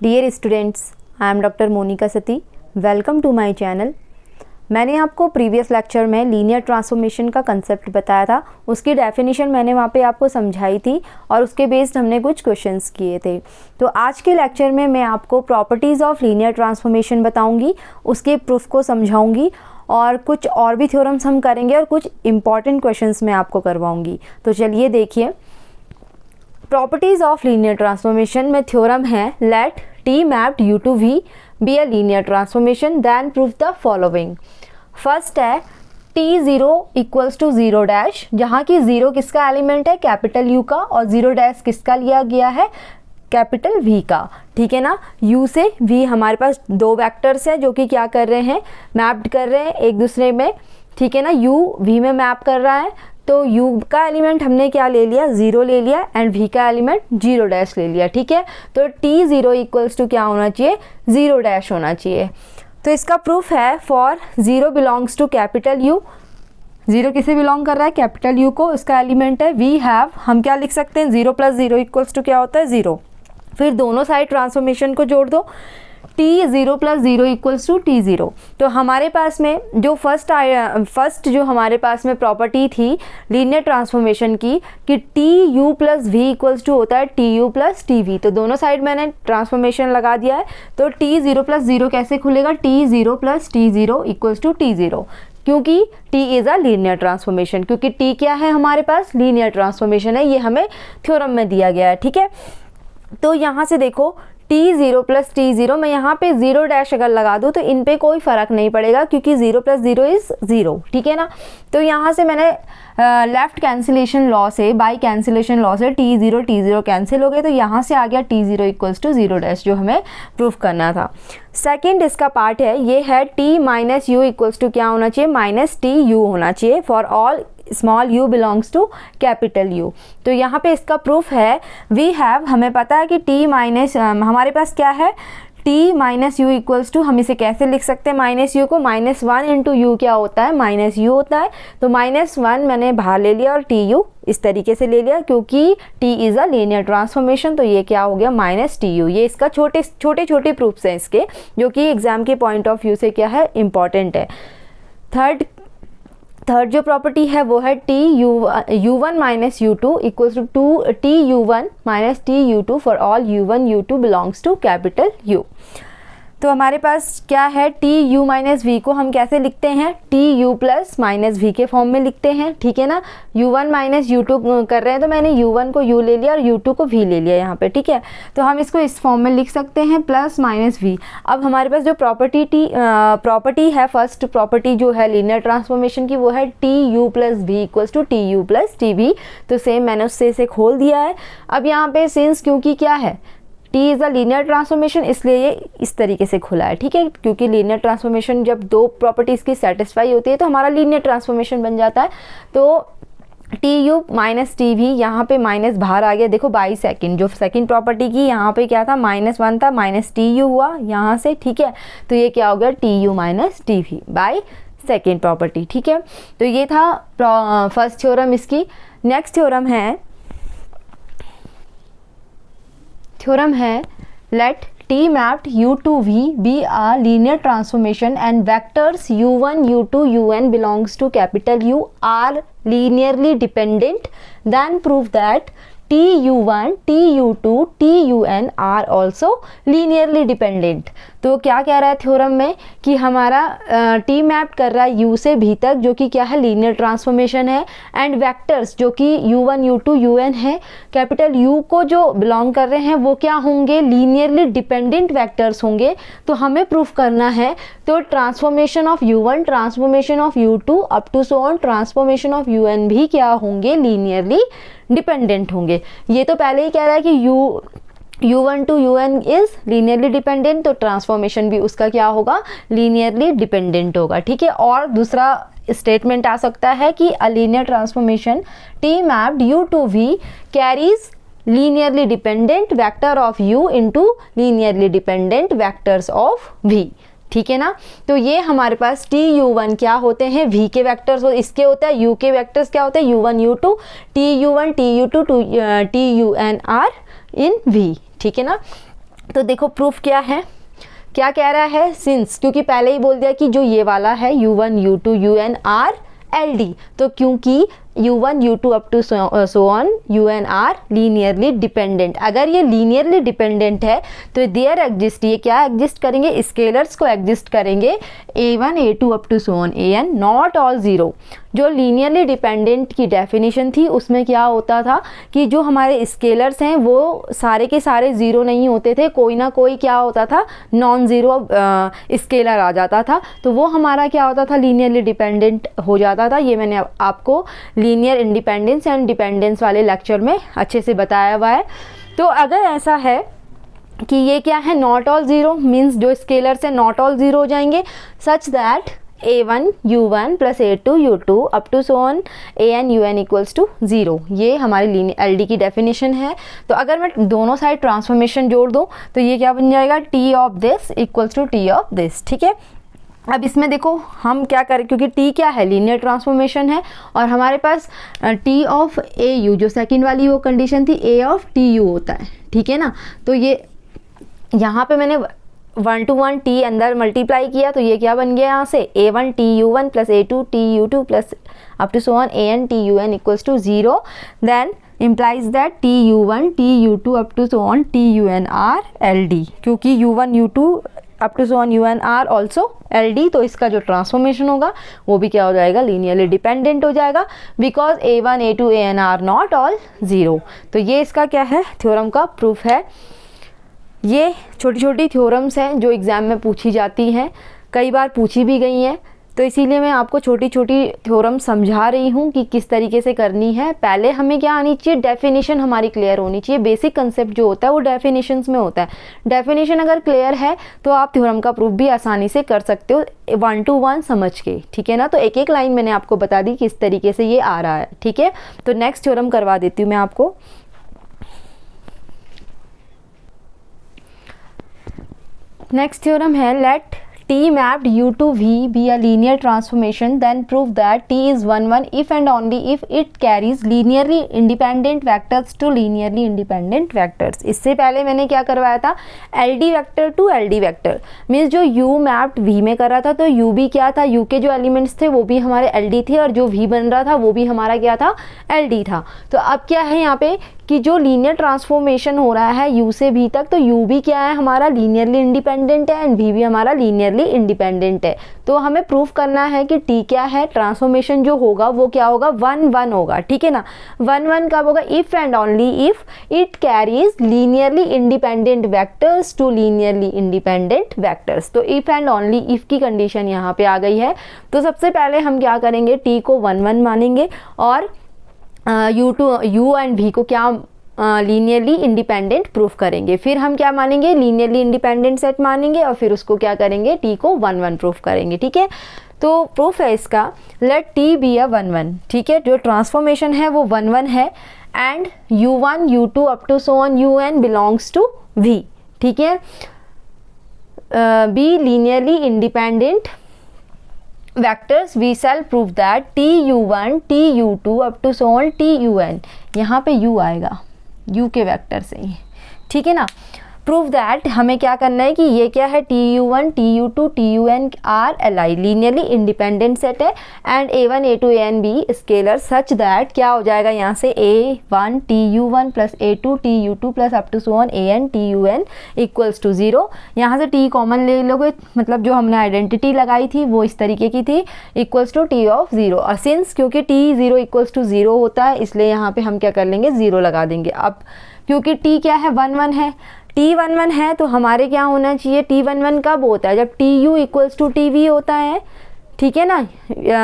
Dear students, I am doctor Monika Sati. Welcome to my channel. मैंने आपको previous lecture में linear transformation का concept बताया था, उसकी डेफिनेशन मैंने वहाँ पे आपको समझाई थी और उसके बेस्ड हमने कुछ क्वेश्चंस किए थे। तो आज के लेक्चर में मैं आपको प्रॉपर्टीज़ ऑफ लीनियर ट्रांसफॉर्मेशन बताऊँगी, उसके प्रूफ को समझाऊँगी और कुछ और भी थ्योरम्स हम करेंगे और कुछ इंपॉर्टेंट क्वेश्चंस मैं आपको करवाऊँगी। तो चलिए देखिए, प्रॉपर्टीज़ ऑफ लीनियर ट्रांसफॉर्मेशन में थ्योरम है let T mapped U to V be a linear transformation then prove the following. First है T zero equals to zero dash, जहाँ की ज़ीरो किसका एलिमेंट है, कैपिटल यू का, और ज़ीरो डैश किसका लिया गया है, कैपिटल वी का। ठीक है ना, u से v हमारे पास दो वेक्टर्स हैं जो कि क्या कर रहे हैं, मैप्ड कर रहे हैं एक दूसरे में। ठीक है ना, u v में मैप कर रहा है, तो u का एलिमेंट हमने क्या ले लिया, ज़ीरो ले लिया, एंड v का एलिमेंट जीरो डैश ले लिया। ठीक है, तो t ज़ीरो इक्वल्स टू क्या होना चाहिए, ज़ीरो डैश होना चाहिए। तो इसका प्रूफ है for zero belongs to capital u। Zero किसे बिलोंग कर रहा है, कैपिटल u को, इसका एलिमेंट है वी हैव, हम क्या लिख सकते हैं, zero plus zero equals to क्या होता है, ज़ीरो। फिर दोनों साइड ट्रांसफॉर्मेशन को जोड़ दो, T zero plus zero equals to T zero. तो हमारे पास में जो फर्स्ट जो हमारे पास में प्रॉपर्टी थी लीनियर ट्रांसफॉर्मेशन की कि T U plus V equals to होता है T U plus T V. तो दोनों साइड मैंने ट्रांसफॉर्मेशन लगा दिया है। तो टी ज़ीरो प्लस ज़ीरो कैसे खुलेगा, T zero plus T zero equals to T zero, क्योंकि t is a linear transformation, क्योंकि t क्या है हमारे पास, लीनियर ट्रांसफॉर्मेशन है, ये हमें थ्योरम में दिया गया है। ठीक है, तो यहाँ से देखो T zero plus T zero, मैं यहाँ पे ज़ीरो डैश अगर लगा दूँ तो इन पे कोई फ़र्क नहीं पड़ेगा क्योंकि zero plus zero is zero. ठीक है ना, तो यहाँ से मैंने लेफ़्ट कैंसिलेशन लॉ से, बाई कैंसिलेशन लॉ से टी ज़ीरो कैंसिल हो गए, तो यहाँ से आ गया T zero equals to zero dash, जो हमें प्रूफ करना था। सेकेंड इसका पार्ट है, ये है T minus U equals to क्या होना चाहिए, माइनस टी यू होना चाहिए for all small u belongs to capital U। तो यहाँ पे इसका प्रूफ है वी हैव, हमें पता है कि t माइनस हमारे पास क्या है, t minus U equals to, हम इसे कैसे लिख सकते हैं, माइनस यू को, माइनस वन इंटू यू क्या होता है, माइनस यू होता है। तो माइनस वन मैंने बाहर ले लिया और टी यू इस तरीके से ले लिया, क्योंकि t is a linear transformation, तो ये क्या हो गया, माइनस टी यू। ये इसका छोटे छोटे प्रूफ्स हैं इसके, जो कि एग्जाम के पॉइंट ऑफ व्यू से क्या है, इंपॉर्टेंट है। थर्ड जो प्रॉपर्टी है वो है T U one minus U two equals to T U one minus T U two for all U one U two belongs to capital U. तो हमारे पास क्या है, टी यू माइनस वी को हम कैसे लिखते हैं, T U plus minus V के फॉर्म में लिखते हैं। ठीक है ना, U one minus U two कर रहे हैं, तो मैंने यू वन को यू ले लिया और यू टू को वी ले लिया यहाँ पे। ठीक है, तो हम इसको इस फॉर्म में लिख सकते हैं, प्लस माइनस वी। अब हमारे पास जो प्रॉपर्टी है, फर्स्ट प्रॉपर्टी जो है लीनियर ट्रांसफॉर्मेशन की, वो है T U plus V equals to T U plus T V. तो सेम मैंने उससे इसे खोल दिया है। अब यहाँ पे सिंस क्योंकि क्या है, t is a linear transformation, इसलिए ये इस तरीके से खुला है। ठीक है, क्योंकि लीनियर ट्रांसफॉर्मेशन जब दो प्रॉपर्टीज़ की सेटिस्फाई होती है तो हमारा लीनियर ट्रांसफॉर्मेशन बन जाता है। तो T U minus T we, यहाँ पे माइनस बाहर आ गया, देखो बाई सेकेंड, जो सेकेंड प्रॉपर्टी की यहाँ पे क्या था, माइनस वन था, माइनस टी यू हुआ यहाँ से। ठीक है, तो ये क्या हो गया, T U minus T V by second property. ठीक है, तो ये था फर्स्ट थ्योरम इसकी। नेक्स्ट थ्योरम है let T mapped U to V be a linear transformation and vectors U one U two U N belongs to capital U are linearly dependent, then prove that T U one T U two T U N are also linearly dependent. तो क्या कह रहा है theorem में कि हमारा T map कर रहा है यू से भी तक, जो कि क्या है, लीनियर ट्रांसफॉर्मेशन है, एंड वेक्टर्स जो कि U one U two U N है, कैपिटल यू को जो बिलोंग कर रहे हैं वो क्या होंगे, लीनियरली डिपेंडेंट वेक्टर्स होंगे। तो हमें प्रूफ करना है, तो transformation of U one, transformation of U two up to so on transformation of U N भी क्या होंगे, लीनियरली डिपेंडेंट होंगे। ये तो पहले ही कह रहा है कि U one to U N is linearly dependent, तो ट्रांसफॉर्मेशन भी उसका क्या होगा, लीनियरली डिपेंडेंट होगा। ठीक है, और दूसरा स्टेटमेंट आ सकता है कि a linear transformation T mapped U to V carries linearly dependent vector of U into linearly dependent vectors of V. ठीक है ना, तो ये हमारे पास टी यू वन क्या होते हैं, v के वेक्टर्स, इसके होता है u के वेक्टर्स क्या होते हैं, U one U two, T U one T U two T U N are in v। ठीक है ना, तो देखो प्रूफ क्या है, क्या कह रहा है, सिंस, क्योंकि पहले ही बोल दिया कि जो ये वाला है U1 U2 UN are LD, तो क्योंकि U1 U2 up to so on UN are linearly dependent, अगर ये लीनियरली डिपेंडेंट है तो देयर एग्जिस्ट, ये क्या एग्जिस्ट करेंगे, स्केलर्स को एग्जिस्ट करेंगे A1 A2 up to so on AN, not all zero. जो लीनियरली डिपेंडेंट की डेफिनेशन थी उसमें क्या होता था कि जो हमारे स्केलर्स हैं वो सारे के सारे ज़ीरो नहीं होते थे, कोई ना कोई क्या होता था, नॉन ज़ीरो स्केलर आ जाता था, तो वो हमारा क्या होता था, लीनियरली डिपेंडेंट हो जाता था। ये मैंने आपको लीनियर इंडिपेंडेंस एंड डिपेंडेंस वाले लेक्चर में अच्छे से बताया हुआ है। तो अगर ऐसा है कि ये क्या है, नॉट ऑल ज़ीरो, मीन्स जो स्केलर्स हैं नॉट ऑल ज़ीरो हो जाएंगे, such that A1 U1 plus A2 U2 up to so on AN UN equals to zero, ये हमारी LD की डेफिनेशन है। तो अगर मैं दोनों साइड ट्रांसफॉर्मेशन जोड़ दूँ तो ये क्या बन जाएगा, T of this equals to T of this, ठीक है। अब इसमें देखो हम क्या करें, क्योंकि T क्या है, लीनियर ट्रांसफॉर्मेशन है, और हमारे पास T ऑफ AU जो सेकंड वाली वो कंडीशन थी, A ऑफ TU होता है, ठीक है ना। तो ये यहाँ पे मैंने 1 to 1 T अंदर मल्टीप्लाई किया, तो ये क्या बन गया यहाँ से, A1 TU1 plus A2 TU2 plus up to so on AN TUN equals to zero, then implies that TU1 TU2 up to so on TUN are LD, क्योंकि U1 U2 up to so on UN are also LD, तो इसका जो transformation होगा वो भी क्या हो जाएगा, लीनियरली डिपेंडेंट हो जाएगा, because A1 A2 AN are not all zero. तो ये इसका क्या है, थ्योरम का प्रूफ है। ये छोटी छोटी थ्योरम्स हैं जो एग्ज़ाम में पूछी जाती हैं, कई बार पूछी भी गई हैं, तो इसीलिए मैं आपको छोटी छोटी थ्योरम समझा रही हूँ कि किस तरीके से करनी है। पहले हमें क्या आनी चाहिए, डेफिनेशन हमारी क्लियर होनी चाहिए। बेसिक कंसेप्ट जो होता है वो डेफिनेशंस में होता है। डेफिनेशन अगर क्लियर है तो आप थ्योरम का प्रूफ भी आसानी से कर सकते हो 1 to 1 समझ के, ठीक है ना। तो एक एक लाइन मैंने आपको बता दी किस तरीके से ये आ रहा है, ठीक है। तो नेक्स्ट थ्योरम करवा देती हूँ मैं आपको। नेक्स्ट थ्योरम है, late T mapped U to V be a linear transformation, then prove that T is 1 1 if and only if it carries linearly independent vectors to linearly independent vectors। इससे पहले मैंने क्या करवाया था, LD vector to LD vector, means जो U mapped V में कर रहा था तो U भी क्या था, U के जो एलिमेंट्स थे वो भी हमारे LD थे, और जो V बन रहा था वो भी हमारा क्या था, LD था। तो अब क्या है यहाँ पे कि जो लीनियर ट्रांसफॉर्मेशन हो रहा है U से V तक, तो U भी क्या है हमारा लीनियरली इंडिपेंडेंट है एंड V भी हमारा लीनियरली इंडिपेंडेंट है। तो हमें प्रूफ करना है कि T क्या है, ट्रांसफॉर्मेशन जो होगा वो क्या होगा, 1 1 होगा, ठीक है ना। 1 1 कब होगा, if and only if it carries linearly independent vectors to linearly independent vectors. तो इफ एंड ओनली इफ की कंडीशन यहाँ पे आ गई है। तो सबसे पहले हम क्या करेंगे, T को 1 1 मानेंगे और U एंड V को क्या लीनियरली इंडिपेंडेंट प्रूफ करेंगे। फिर हम क्या मानेंगे, लीनियरली इंडिपेंडेंट सेट मानेंगे और फिर उसको क्या करेंगे, T को 1 1 प्रूफ करेंगे, ठीक है। तो प्रूफ है इसका, लेट T बी अ 1 1, ठीक है। जो ट्रांसफॉर्मेशन है वो 1 1 है and U1 U2 up to so on UN belongs to V, ठीक है। Be linearly independent vectors, we shall prove that TU1 TU2 up to so on TUN, यहाँ पे U आएगा, U के वेक्टर से ही, ठीक है ना। प्रूव दैट हमें क्या करना है कि ये क्या है, TU1 TU2 TUN are LI linearly independent set है and A1 A2 AN B scalar such that क्या हो जाएगा यहाँ से, A1 TU1 plus A2 TU2 plus up to so on AN TUN equals to zero. यहाँ से T common ले लोगे, मतलब जो हमने आइडेंटिटी लगाई थी वो इस तरीके की थी, equals to T of zero. और सिंस क्योंकि T 0 इक्वल्स टू ज़ीरो होता है इसलिए यहाँ पे हम क्या कर लेंगे, ज़ीरो लगा देंगे। अब क्योंकि T क्या है, 1 1 है, T 1 1 है तो हमारे क्या होना चाहिए, T 1 1 कब होता है, जब TU इक्वल्स टू TV होता है, ठीक है ना।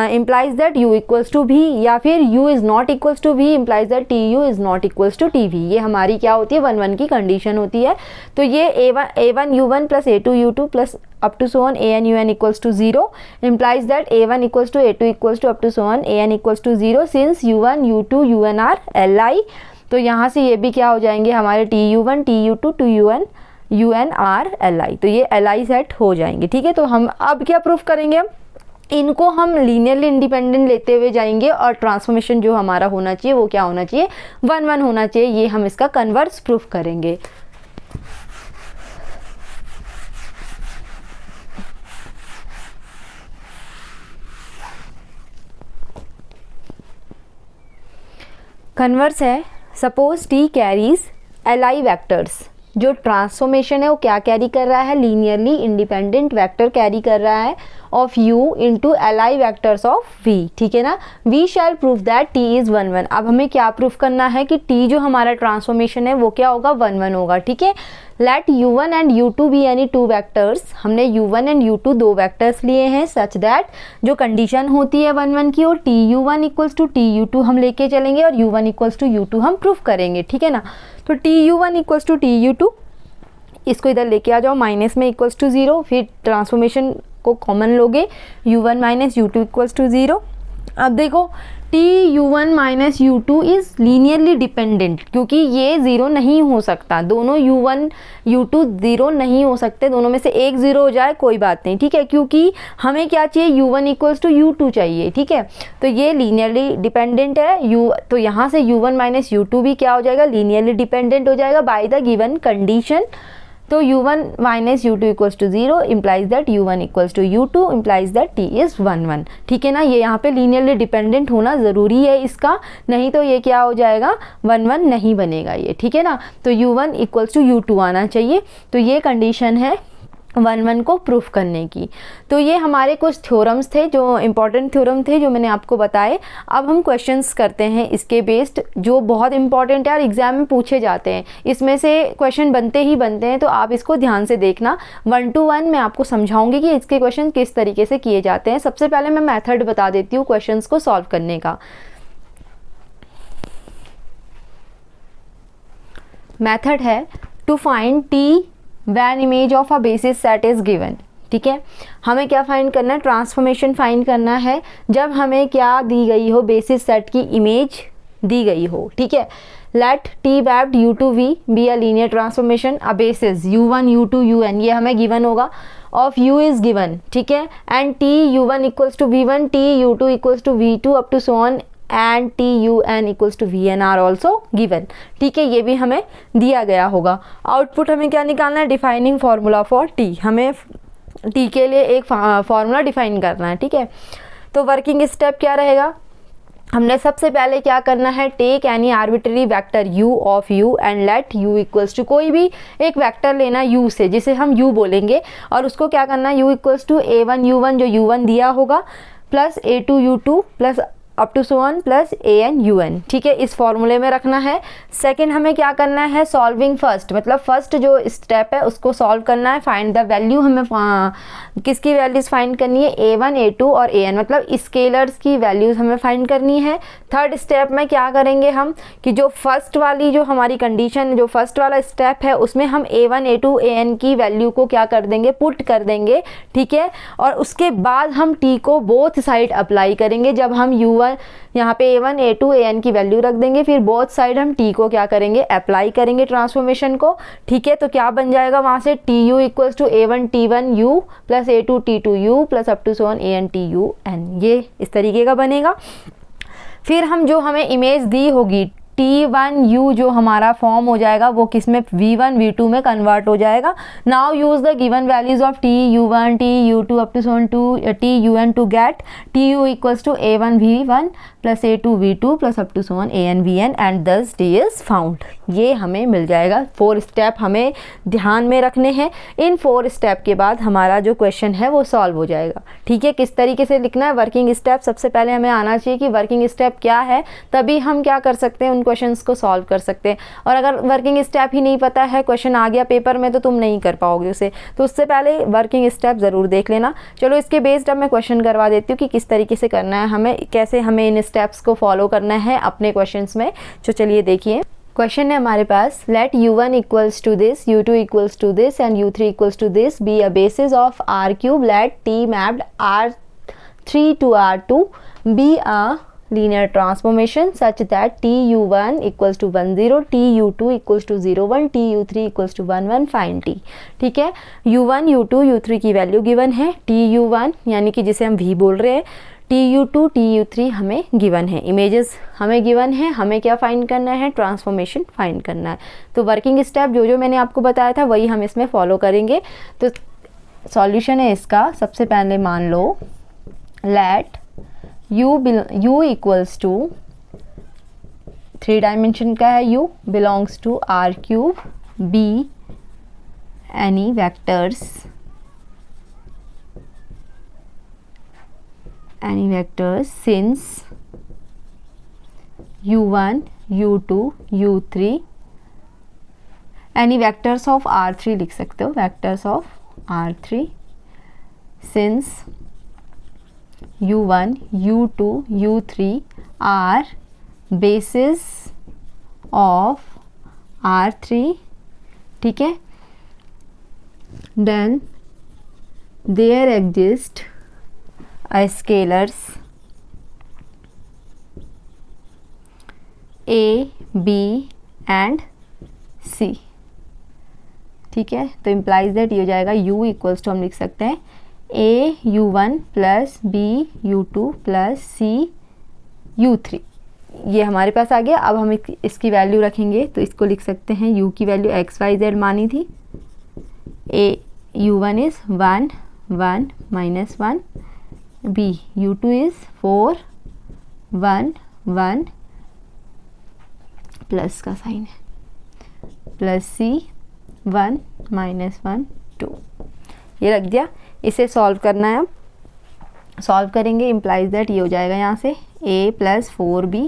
Implies that U equals to V, या फिर U is not equals to V implies that TU is not equals to TV। ये हमारी क्या होती है, 1 1 की कंडीशन होती है। तो ये A1 U1 plus A2 U2 plus up to so on AN UN equals to zero implies that A1 equals to A2 equals to up to so on AN equals to zero since U1 U2 UN are LI। तो यहाँ से ये भी क्या हो जाएंगे हमारे TU1 TU2 TUN UN are LI, तो ये LI सेट हो जाएंगे, ठीक है। तो हम अब क्या प्रूफ करेंगे, इनको हम लीनियरली इंडिपेंडेंट लेते हुए जाएंगे और ट्रांसफॉर्मेशन जो हमारा होना चाहिए वो क्या होना चाहिए, 1 1 होना चाहिए। ये हम इसका कन्वर्स प्रूफ करेंगे। कन्वर्स है, suppose T carries L vectors, जो ट्रांसफॉर्मेशन है वो क्या कैरी कर रहा है, लीनियरली इंडिपेंडेंट वेक्टर कैरी कर रहा है of u into L I vectors of v, ठीक है ना। We shall prove that t is 1 1। अब हमें क्या प्रूफ करना है कि t जो हमारा ट्रांसफॉर्मेशन है वो क्या होगा, 1 1 होगा, ठीक है। Let u1 and u2 be any two vectors, हमने u1 एंड u2 दो वैक्टर्स लिए हैं सच दैट जो कंडीशन होती है 1 1 की, और tu1 इक्वल्स टू tu2 हम लेके चलेंगे और u1 इक्वल्स टू u2 हम प्रूफ करेंगे, ठीक है ना। तो tu1 इक्वल्स टू tu2, इसको इधर लेके आ जाओ, माइनस में इक्वल्स टू 0, फिर ट्रांसफॉर्मेशन को कॉमन लोगे, u1 minus u2 equals to 0। अब देखो tu1 minus u2 is linearly dependent, क्योंकि ये ज़ीरो नहीं हो सकता, दोनों u1 u2 ज़ीरो नहीं हो सकते, दोनों में से एक ज़ीरो हो जाए कोई बात नहीं, ठीक है, क्योंकि हमें क्या चाहिए, u1 इक्वल्स टू u2 चाहिए, ठीक है। तो ये लीनियरली डिपेंडेंट है तो यहाँ से u1 माइनस u2 भी क्या हो जाएगा, लीनियरली डिपेंडेंट हो जाएगा बाय द गिवन कंडीशन। तो u1 minus u2 equals to 0 implies that u1 equals to u2 implies that t is 1 1, ठीक है ना। ये यहाँ पे लीनियरली डिपेंडेंट होना ज़रूरी है इसका, नहीं तो ये क्या हो जाएगा, 1 1 नहीं बनेगा ये, ठीक है ना। तो u1 इक्वल्स टू u2 आना चाहिए, तो ये कंडीशन है 1 1 को प्रूफ करने की। तो ये हमारे कुछ थ्योरम्स थे, जो इम्पॉर्टेंट थ्योरम थे जो मैंने आपको बताए। अब हम क्वेश्चंस करते हैं इसके बेस्ड, जो बहुत इंपॉर्टेंट है और एग्जाम में पूछे जाते हैं, इसमें से क्वेश्चन बनते ही बनते हैं, तो आप इसको ध्यान से देखना। 1 to 1 मैं आपको समझाऊंगी कि इसके क्वेश्चन किस तरीके से किए जाते हैं। सबसे पहले मैं मैथड बता देती हूँ क्वेश्चन को सॉल्व करने का। मैथड है to find T one image of a basis set is given, ठीक है। हमें क्या फाइंड करना है, ट्रांसफॉर्मेशन फाइंड करना है जब हमें क्या दी गई हो, बेसिस सेट की इमेज दी गई हो, ठीक है। Let T mapped u to v be a linear transformation a basis u1 u2 un, ये हमें गिवन होगा, ऑफ u इज गिवन, ठीक है, and t u1 equals to v1, t u2 equals to v2 up to so on and TUN equals to VN are also given, ठीक है। ये भी हमें दिया गया होगा। आउटपुट हमें क्या निकालना है, डिफाइनिंग फार्मूला फॉर T, हमें T के लिए एक फार्मूला डिफाइन करना है, ठीक है। तो वर्किंग स्टेप क्या रहेगा, हमने सबसे पहले क्या करना है, take any arbitrary vector u of u and let u equals to, कोई भी एक वेक्टर लेना u से, जिसे हम u बोलेंगे, और उसको क्या करना है, u equals to a1 u1 जो u1 दिया होगा plus a2 u2 plus up to so on plus an un, ठीक है, इस फॉर्मूले में रखना है। सेकंड हमें क्या करना है, सॉल्विंग फर्स्ट, मतलब फर्स्ट जो स्टेप है उसको सॉल्व करना है। फाइंड द वैल्यू, हमें किसकी वैल्यूज फाइंड करनी है, a1 a2 और an, मतलब स्केलर्स की वैल्यूज हमें फाइंड करनी है। थर्ड स्टेप में क्या करेंगे हम, कि जो फर्स्ट वाली जो हमारी कंडीशन, जो फर्स्ट वाला स्टेप है उसमें हम a1 a2 an की वैल्यू को क्या कर देंगे, पुट कर देंगे, ठीक है। और उसके बाद हम t को बोथ साइड अप्लाई करेंगे, जब हम u1 यहाँ पे a1 a2 an की वैल्यू रख देंगे, फिर बोथ साइड हम t को क्या करेंगे, अप्लाई करेंगे ट्रांसफॉर्मेशन को, ठीक है। तो क्या बन जाएगा वहाँ से, tu equals to a1 t1 u plus a2 t2 u plus up to so on an t u n, ये इस तरीके का बनेगा। फिर हम जो हमें इमेज दी होगी T1U जो हमारा फॉर्म हो जाएगा वो किस में, V1 V2 में कन्वर्ट हो जाएगा। Now use the given values of TU1 TU2 up to so on to TUN to get TU equals to A1 V1 plus A2 V2 plus up to so on AN VN and thus T is found. ये हमें मिल जाएगा। 4 step हमें ध्यान में रखने हैं। इन 4 step के बाद हमारा जो क्वेश्चन है वो सॉल्व हो जाएगा, ठीक है। किस तरीके से लिखना है, वर्किंग स्टेप सबसे पहले हमें आना चाहिए कि वर्किंग स्टेप क्या है, तभी हम क्या कर सकते हैं, उन क्वेश्चंस को सॉल्व कर सकते हैं। और अगर वर्किंग स्टेप ही नहीं पता है, क्वेश्चन आ गया पेपर में, तो तुम नहीं कर पाओगे उसे। तो उससे पहले वर्किंग स्टेप ज़रूर देख लेना। चलो इसके बेस्ड अब मैं क्वेश्चन करवा देती हूँ कि किस तरीके से करना है, हमें कैसे हमें इन स्टेप्स को फॉलो करना है अपने क्वेश्चंस में। तो चलिए देखिए, क्वेश्चन है हमारे पास, let u1 equals to this, u2 equals to this and u3 equals to this be a basis of r cube, let t mapped r3 to r2 be a linear transformation such that TU1 equals to 1 0, TU2 equals to 0 1, TU3 equals to 1 1, find T, ठीक है। U1 U2 U3 की value given है, TU1 यानी कि जिसे हम V बोल रहे हैं, TU2 TU3 हमें गिवन है, इमेजेस हमें गिवन है, हमें क्या फाइंड करना है, ट्रांसफॉर्मेशन फाइंड करना है। तो वर्किंग स्टेप जो जो मैंने आपको बताया था वही हम इसमें फॉलो करेंगे। तो सॉल्यूशन है इसका, सबसे पहले मान लो let u equals to 3 dimension का है u, belongs to R cube be any vectors since u1 u2 u3 any vectors of R3 लिख सकते हो, vectors of R3 since u1 u2 u3 are basis of R3, ठीक है। Then there exist scalars a b and c, ठीक है। तो implies that ये हो जाएगा u इक्वल्स टू हम लिख सकते हैं a u1 plus b u2 plus c u3, ये हमारे पास आ गया। अब हम इसकी वैल्यू रखेंगे तो इसको लिख सकते हैं u की वैल्यू x y z मानी थी, a u1 is 1 1 minus 1, b u2 is 4 1 1 plus का साइन है, प्लस c 1 माइनस 1 2, ये रख दिया। इसे सॉल्व करना है, अब सॉल्व करेंगे, इम्प्लाइज दैट ये हो जाएगा यहाँ से a plus 4b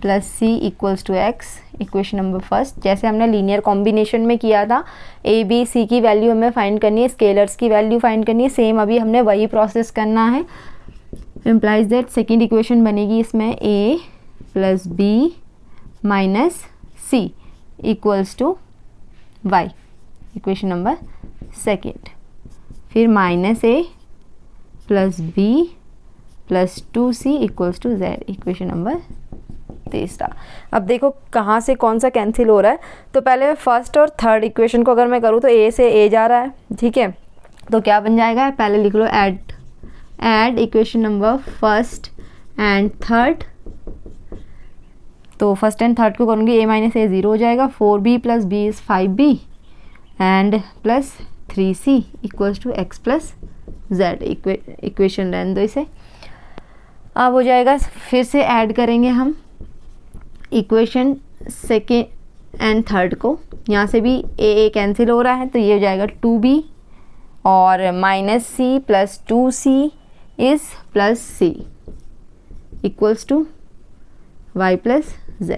plus c equals to x, equation number first. जैसे हमने लीनियर कॉम्बिनेशन में किया था, a b c की वैल्यू हमें फाइंड करनी है, स्केलर्स की वैल्यू फाइंड करनी है, सेम अभी हमने वही प्रोसेस करना है। इम्प्लाइज दैट सेकेंड इक्वेशन बनेगी इसमें a plus b minus c equals to y, equation number second. फिर minus a plus b plus 2c equals to z, equation number तीसरा। अब देखो कहाँ से कौन सा कैंसिल हो रहा है, तो पहले फर्स्ट और थर्ड इक्वेशन को अगर मैं करूँ तो a से a जा रहा है, ठीक है। तो क्या बन जाएगा, पहले लिख लो add equation number first and third. तो फर्स्ट एंड थर्ड को करूँगी, a माइनस a 0 हो जाएगा, 4b plus b is 5b and plus 3c equals to x plus z, equation रहने दो इसे। अब हो जाएगा, फिर से ऐड करेंगे हम इक्वेशन सेकेंड एंड थर्ड को, यहाँ से भी a कैंसिल हो रहा है तो ये हो जाएगा 2b और minus c plus 2c is plus c equals to y plus z,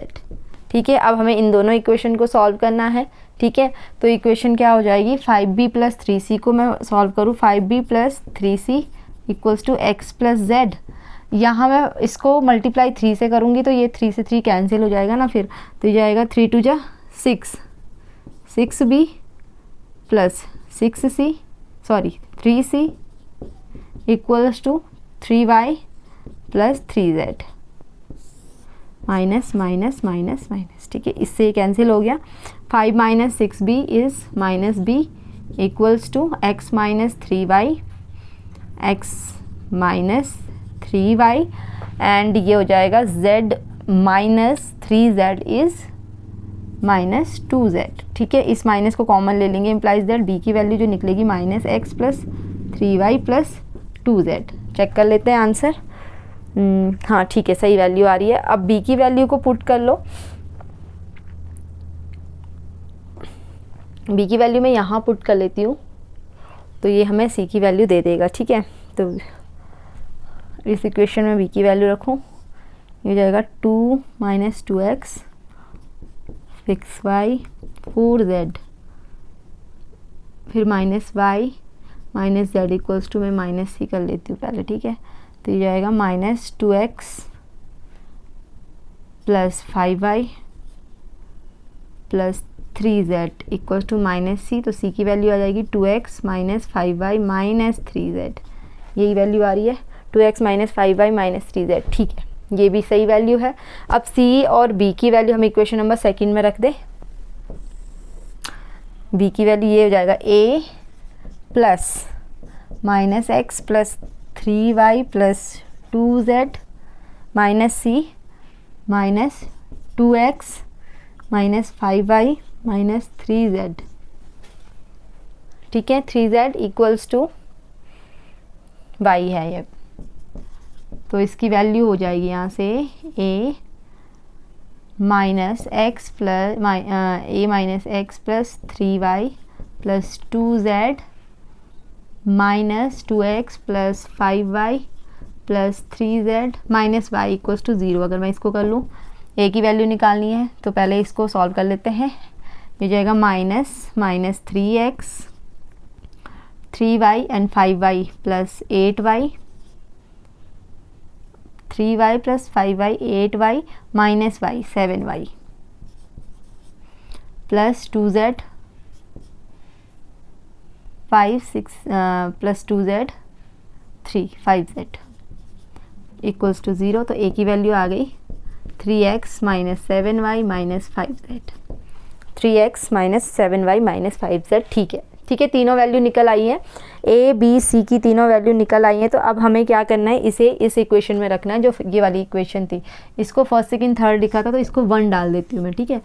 ठीक है। अब हमें इन दोनों इक्वेशन को सॉल्व करना है, ठीक है। तो इक्वेशन क्या हो जाएगी, 5b प्लस 3c को मैं सॉल्व करूँ, 5b plus 3c equals to x plus z। यहाँ मैं इसको मल्टीप्लाई 3 से करूँगी तो ये 3 से 3 कैंसिल हो जाएगा ना, फिर तो ये जाएगा 3 2 जा 6, 6b plus 6c sorry 3c equals to 3y plus 3z minus minus minus minus, ठीक है। इससे कैंसिल हो गया। 5 minus 6b is minus b equals to x minus 3y, x minus 3y and ये हो जाएगा z minus 3z is minus 2z, ठीक है। इस माइनस को कॉमन ले लेंगे, इम्प्लाइज दैट b की वैल्यू जो निकलेगी minus x plus 3y plus 2z। Check कर लेते हैं आंसर। हाँ ठीक है, सही वैल्यू आ रही है। अब b की वैल्यू को पुट कर लो, b की वैल्यू मैं यहाँ पुट कर लेती हूँ तो ये हमें c की वैल्यू दे देगा, ठीक है। तो इस इक्वेशन में b की वैल्यू रखूँ, ये हो जाएगा 2 माइनस 2x 6y 4z फिर minus y minus z equals to मैं माइनस c कर लेती हूँ पहले, ठीक है। तो ये जाएगा minus 2x plus 5y plus 3z equals to minus c। तो c की वैल्यू आ जाएगी 2x minus 5y minus 3z, यही वैल्यू आ रही है 2x minus 5y minus 3z, ठीक है। ये भी सही वैल्यू है। अब c और b की वैल्यू हम इक्वेशन नंबर सेकंड में रख दें। b की वैल्यू ये हो जाएगा a plus minus x plus 3y plus 2z minus c minus 2x minus 5y minus 3z, ठीक है। 3z इक्वल्स टू y है ये, तो इसकी वैल्यू हो जाएगी यहाँ से a minus x plus a minus x plus 3y plus 2z minus 2x plus 5y plus 3z minus y equals to 0। अगर मैं इसको कर लूँ, a की वैल्यू निकालनी है तो पहले इसको सॉल्व कर लेते हैं। ये जाएगा minus 3x 3y and 5y plus 8y 3y plus 5y 8y minus y 7y plus 2z 6 plus 2z 5z equals to 0। तो a की वैल्यू आ गई 3x minus 7y minus 5z, 3x minus 7y minus 5z। ठीक है, तीनों value निकल आई है, a b c की तीनों वैल्यू निकल आई है। तो अब हमें क्या करना है, इसे इस इक्वेशन में रखना है जो ये वाली इक्वेशन थी। इसको फर्स्ट सेकंड थर्ड लिखा था तो इसको 1 डाल देती हूँ मैं। ठीक है,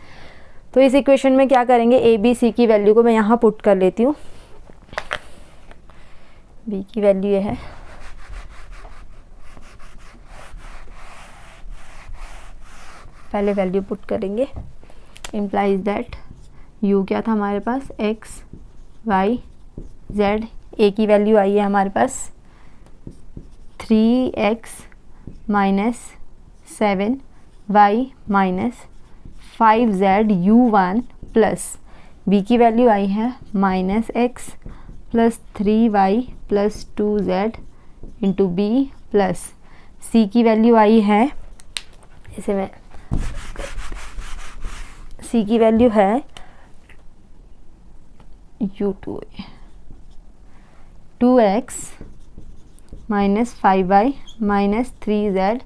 तो इस इक्वेशन में क्या करेंगे, a b c की वैल्यू को मैं यहाँ पुट कर लेती हूँ। b की वैल्यू ये है, पहले वैल्यू पुट करेंगे। इम्प्लाइज दैट u क्या था हमारे पास, x y z। a की वैल्यू आई है हमारे पास 3x minus 7y minus 5z u1 plus b की वैल्यू आई है minus x plus 3y plus 2z into b plus c की वैल्यू आई है, इसे मैं c की वैल्यू है u2 2x minus 5y minus 3z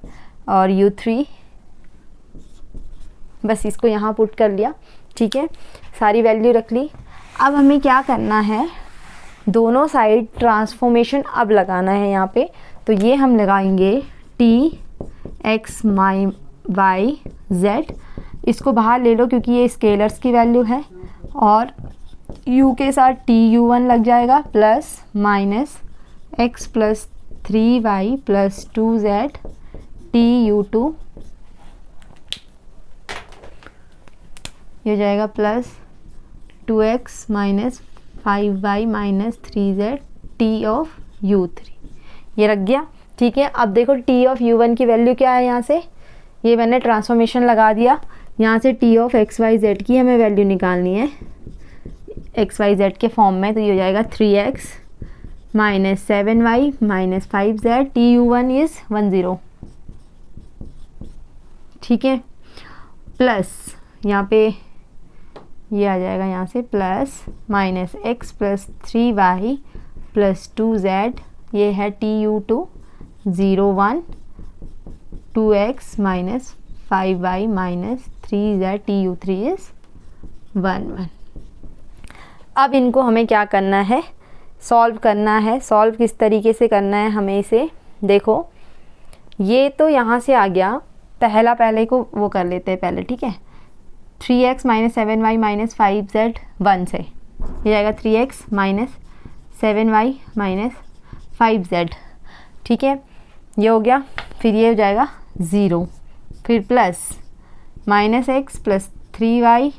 और u3, बस इसको यहाँ पुट कर लिया। ठीक है, सारी वैल्यू रख ली। अब हमें क्या करना है, दोनों साइड ट्रांसफॉर्मेशन अब लगाना है यहाँ पे। तो ये हम लगाएंगे t x y z, इसको बाहर ले लो क्योंकि ये स्केलर्स की वैल्यू है, और u के साथ t u1 लग जाएगा plus minus x plus 3y plus 2z t u2, ये जाएगा plus 2x minus 5y minus 3z t of u3, ये रख गया। ठीक है, अब देखो t ऑफ u1 की वैल्यू क्या है, यहाँ से ये मैंने ट्रांसफॉर्मेशन लगा दिया। यहाँ से t of x y z की हमें वैल्यू निकालनी है x y z के फॉर्म में। तो ये हो जाएगा 3x minus 7y minus 5z t u1 is 10। ठीक है, प्लस यहाँ पे ये आ जाएगा, यहाँ से plus minus x plus 3y plus 2z, ये है t u2 0 1 2x minus 5y minus 3z t u3 is 1 1। अब इनको हमें क्या करना है, सॉल्व करना है। सॉल्व किस तरीके से करना है हमें, इसे देखो, ये तो यहाँ से आ गया, पहले को वो कर लेते हैं पहले। ठीक है, 3x minus 7y minus 5z 1 से, ये जाएगा 3x minus 7y minus 5z। ठीक है, ये हो गया। फिर ये हो जाएगा 0, फिर plus minus x plus 3y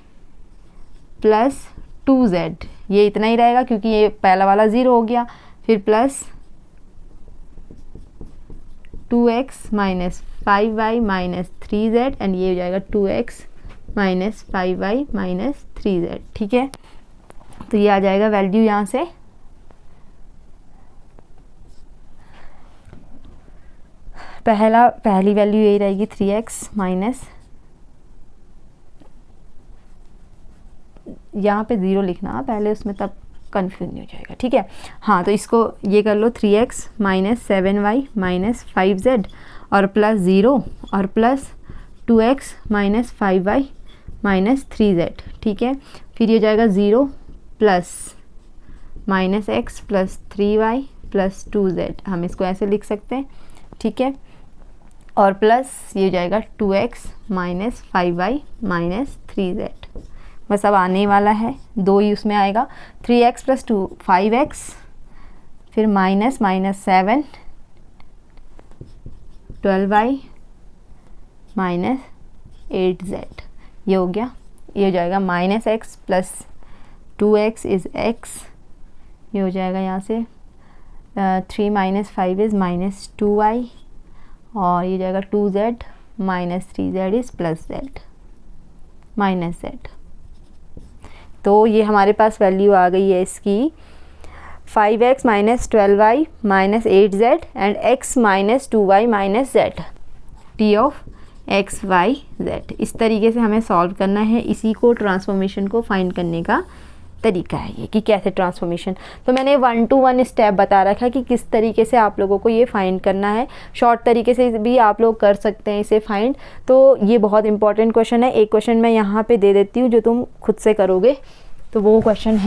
plus 2z, ये इतना ही रहेगा क्योंकि ये पहला वाला 0 हो गया। फिर plus 2x minus 5y minus 3z and ये हो जाएगा 2x minus 5y minus 3z। ठीक है, तो ये आ जाएगा वैल्यू यहाँ से पहली वैल्यू यही रहेगी 3x माइनस, यहाँ पे 0 लिखना पहले उसमें, तब कन्फ्यूज नहीं हो जाएगा। ठीक है, हाँ, तो इसको ये कर लो 3x minus 7y minus 5z और प्लस 0 और plus 2x minus 5y minus 3z। ठीक है, फिर ये हो जाएगा 0 plus minus x plus 3y plus 2z, हम इसको ऐसे लिख सकते हैं। ठीक है, और प्लस ये हो जाएगा 2x minus 5y minus 3z, बस अब आने वाला है, 2 ही उसमें आएगा। 3x प्लस 2 5x, फिर माइनस 7 12y माइनस 8z, ये हो गया। ये हो जाएगा -x plus 2x is x, ये हो जाएगा यहाँ से 3 - 5 इज़ -2y, और ये जाएगा 2z -3z is plus z -z। तो ये हमारे पास वैल्यू आ गई है इसकी 5x - 12y - 8z and x - 2y - z, t of x y z। इस तरीके से हमें सॉल्व करना है, इसी को ट्रांसफॉर्मेशन को फाइंड करने का तरीका है ये, कि कैसे ट्रांसफॉर्मेशन। तो मैंने 1 to 1 स्टेप बता रखा है कि किस तरीके से आप लोगों को ये फाइंड करना है। शॉर्ट तरीके से भी आप लोग कर सकते हैं इसे फाइंड। तो ये बहुत इंपॉर्टेंट क्वेश्चन है। एक क्वेश्चन मैं यहाँ पे दे देती हूँ जो तुम खुद से करोगे। तो वो क्वेश्चन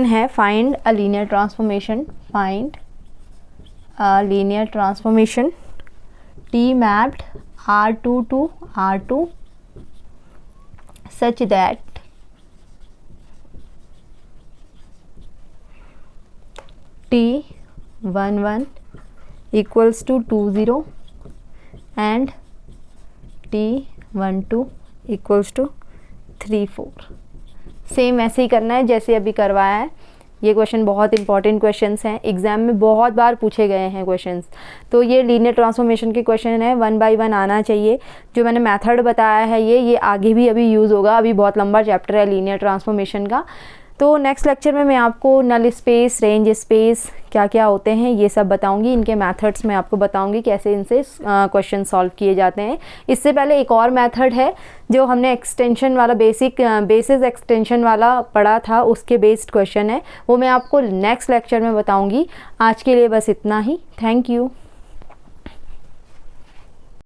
है, find a linear transformation, find a linear transformation T mapped R2 to R2 such that T11 equals to 20 and T12 equals to 34। Same ऐसे ही करना है जैसे अभी करवाया है। ये क्वेश्चन बहुत इंपॉर्टेंट क्वेश्चंस हैं, एग्जाम में बहुत बार पूछे गए हैं क्वेश्चंस। तो ये लीनियर ट्रांसफॉर्मेशन के क्वेश्चन है, 1 by 1 आना चाहिए। जो मैंने मेथड बताया है ये आगे भी अभी यूज़ होगा। अभी बहुत लंबा चैप्टर है लीनियर ट्रांसफॉर्मेशन का। तो नेक्स्ट लेक्चर में मैं आपको नल स्पेस, रेंज स्पेस क्या क्या होते हैं ये सब बताऊंगी। इनके मेथड्स मैं आपको बताऊंगी कैसे इनसे क्वेश्चन सॉल्व किए जाते हैं। इससे पहले एक और मेथड है जो हमने एक्सटेंशन वाला बेसिस एक्सटेंशन वाला पढ़ा था, उसके बेस्ड क्वेश्चन है, वो मैं आपको नेक्स्ट लेक्चर में बताऊंगी। आज के लिए बस इतना ही। Thank you.